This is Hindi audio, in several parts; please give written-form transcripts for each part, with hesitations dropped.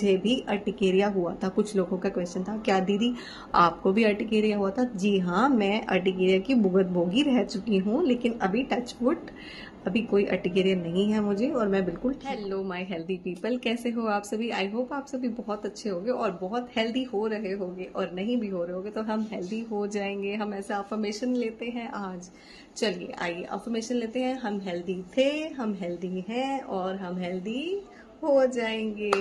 मुझे भी अर्टिकेरिया हुआ था। कुछ लोगों का क्वेश्चन था, क्या दीदी आपको भी अर्टिकेरिया हुआ था? जी हाँ, मैं अर्टिकेरिया की भुगत-भोगी रह चुकी हूँ, लेकिन अभी टच वुड अभी कोई अर्टिकेरिया नहीं है मुझे और मैं बिल्कुल ठीक। हेलो माय हेल्दी पीपल, कैसे हो आप सभी? आई होप आप सभी बहुत अच्छे होंगे और बहुत हेल्दी हो रहे होंगे, और नहीं भी हो रहे होंगे तो हम हेल्दी हो जाएंगे। हम ऐसा अफर्मेशन लेते हैं आज। चलिए आइए अफर्मेशन लेते हैं। हम हेल्दी थे, हम हेल्दी हैं और हम हेल्दी हो जाएंगे।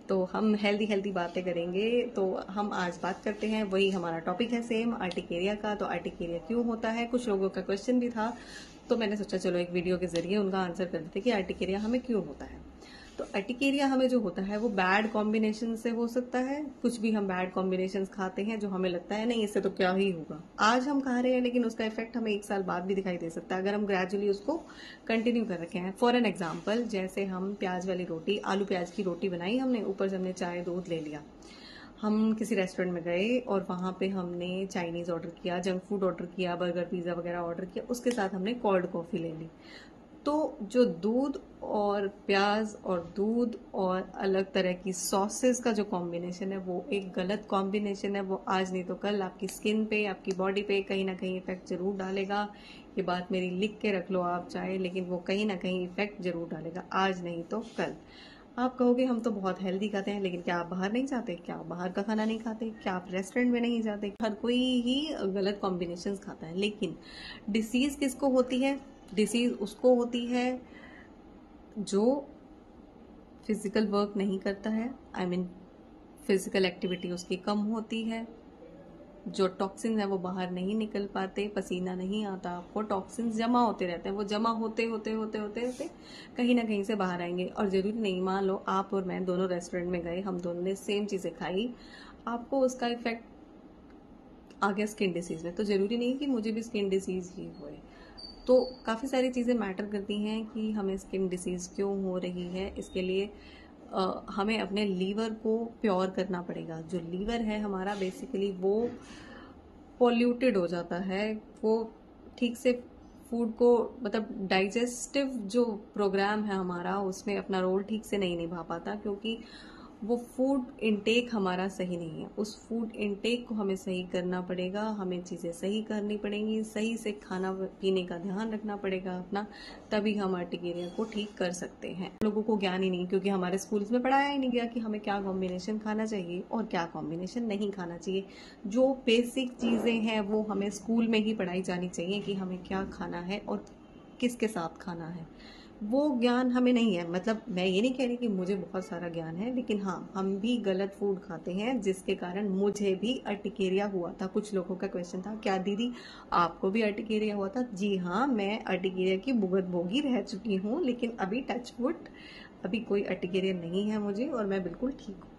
तो हम हेल्दी हेल्दी बातें करेंगे। तो हम आज बात करते हैं, वही हमारा टॉपिक है सेम, अर्टिकेरिया का। तो अर्टिकेरिया क्यों होता है? कुछ लोगों का क्वेश्चन भी था, तो मैंने सोचा चलो एक वीडियो के जरिए उनका आंसर कर देते कि अर्टिकेरिया हमें क्यों होता है। तो अर्टिकेरिया हमें जो होता है वो बैड कॉम्बिनेशन से हो सकता है। कुछ भी हम बैड कॉम्बिनेशन खाते हैं जो हमें लगता है नहीं इससे तो क्या ही होगा, आज हम खा रहे हैं लेकिन उसका इफेक्ट हमें 1 साल बाद भी दिखाई दे सकता है अगर हम ग्रेजुअली उसको कंटिन्यू कर रखे हैं। फॉर एन एग्जाम्पल, जैसे हम प्याज वाली रोटी, आलू प्याज की रोटी बनाई हमने, ऊपर से हमने चाय दूध ले लिया। हम किसी रेस्टोरेंट में गए और वहाँ पे हमने चाइनीज़ ऑर्डर किया, जंक फूड ऑर्डर किया, बर्गर पिज़्ज़ा वगैरह ऑर्डर किया, उसके साथ हमने कोल्ड कॉफ़ी ले ली। तो जो दूध और प्याज और दूध और अलग तरह की सॉसेस का जो कॉम्बिनेशन है वो एक गलत कॉम्बिनेशन है। वो आज नहीं तो कल आपकी स्किन पे, आपकी बॉडी पे कहीं ना कहीं इफेक्ट जरूर डालेगा। ये बात मेरी लिख के रख लो आप चाहे, लेकिन वो कहीं ना कहीं इफेक्ट जरूर डालेगा, आज नहीं तो कल। आप कहोगे हम तो बहुत हेल्दी खाते हैं, लेकिन क्या आप बाहर नहीं जाते? क्या आप बाहर का खाना नहीं खाते? क्या आप रेस्टोरेंट में नहीं जाते? हर कोई ही गलत कॉम्बिनेशन खाता है। लेकिन डिसीज किसको होती है? डिसीज उसको होती है जो फिजिकल वर्क नहीं करता है, आई मीन फिजिकल एक्टिविटी उसकी कम होती है, जो टॉक्सिन है वो बाहर नहीं निकल पाते, पसीना नहीं आता, आपको टॉक्सिन्स जमा होते रहते हैं। वो जमा होते होते होते होते होते कहीं ना कहीं से बाहर आएंगे। और जरूरी नहीं, मान लो आप और मैं दोनों रेस्टोरेंट में गए, हम दोनों ने सेम चीजें खाई, आपको उसका इफेक्ट आ गया स्किन डिसीज में, तो जरूरी नहीं कि मुझे भी स्किन डिसीज ही होए। तो काफ़ी सारी चीज़ें मैटर करती हैं कि हमें स्किन डिसीज़ क्यों हो रही है। इसके लिए हमें अपने लीवर को प्योर करना पड़ेगा। जो लीवर है हमारा बेसिकली वो पॉल्यूटेड हो जाता है, वो ठीक से फूड को, मतलब डाइजेस्टिव जो प्रोग्राम है हमारा उसमें अपना रोल ठीक से नहीं निभा पाता, क्योंकि वो फूड इनटेक हमारा सही नहीं है। उस फूड इनटेक को हमें सही करना पड़ेगा, हमें चीज़ें सही करनी पड़ेंगी, सही से खाना पीने का ध्यान रखना पड़ेगा अपना, तभी हम अर्टिकेरिया को ठीक कर सकते हैं। लोगों को ज्ञान ही नहीं, क्योंकि हमारे स्कूल्स में पढ़ाया ही नहीं गया कि हमें क्या कॉम्बिनेशन खाना चाहिए और क्या कॉम्बिनेशन नहीं खाना चाहिए। जो बेसिक चीज़ें हैं वो हमें स्कूल में ही पढ़ाई जानी चाहिए कि हमें क्या खाना है और किसके साथ खाना है। वो ज्ञान हमें नहीं है। मतलब मैं ये नहीं कह रही कि मुझे बहुत सारा ज्ञान है, लेकिन हाँ, हम भी गलत फूड खाते हैं जिसके कारण मुझे भी अर्टिकेरिया हुआ था। कुछ लोगों का क्वेश्चन था, क्या दीदी आपको भी अर्टिकेरिया हुआ था? जी हाँ, मैं अर्टिकेरिया की भुगत-भोगी रह चुकी हूँ, लेकिन अभी टच वुड अभी कोई अर्टिकेरिया नहीं है मुझे और मैं बिल्कुल ठीक हूँ।